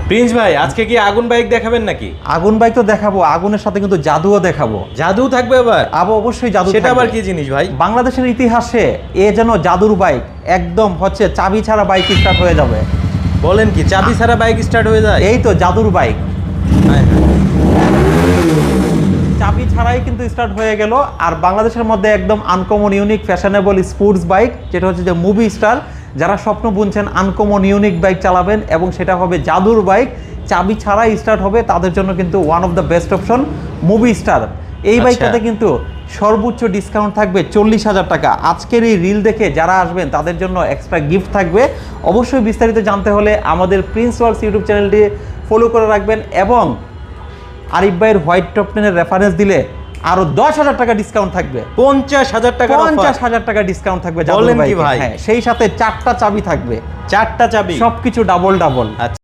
Prince ভাই আজকে কি আগুন বাইক দেখাবেন নাকি? আগুন বাইক তো দেখাবো, আগুনের সাথে কিন্তু জাদুও দেখাবো। জাদু থাকবে আবার? অবশ্যই জাদু সেটা থাকবে। আবার কি জিনিস ভাই? বাংলাদেশের ইতিহাসে এ যেন জাদুর বাইক, একদম হচ্ছে চাবি ছাড়া বাইক স্টার্ট হয়ে যাবে। বলেন কি চাবি ছাড়া বাইক স্টার্ট হয়ে যায়? এই তো জাদুর বাইক, হ্যাঁ, হ্যাঁ। চাবি ছাড়াই কিন্তু স্টার্ট হয়ে গেল। আর বাংলাদেশের মধ্যে একদম uncommon unique fashionable sports bike, যেটা হচ্ছে যে মুভি স্টার। যারা স্বপ্ন বুনছেন আনকমন ইউনিক বাইক চালাবেন এবং সেটা হবে জাদুর বাইক, চাবি ছাড়াই স্টার্ট হবে, তাদের জন্য কিন্তু one of the best option movie star. এই বাইকটাতে কিন্তু সর্বোচ্চ ডিসকাউন্ট থাকবে 40,000 টাকা। আজকের এই রিল দেখে যারা আসবেন তাদের জন্য এক্সট্রা গিফট থাকবে। অবশ্যই বিস্তারিত জানতে হলে আমাদের প্রিন্স ওয়ার্কস ইউটিউব চ্যানেলটি ফলো করে রাখবেন এবং আরিফ ভাইয়ের হোয়াইট টপ 10 রেফারেন্স দিলে আরো 10,000 টাকা ডিসকাউন্ট থাকবে। 50,000 টাকা? 50,000 টাকা ডিসকাউন্ট থাকবে। বলেন কি ভাই? হ্যাঁ, সেই সাথে 4টা চাবি থাকবে। 4টা চাবি? সবকিছু ডাবল। আচ্ছা।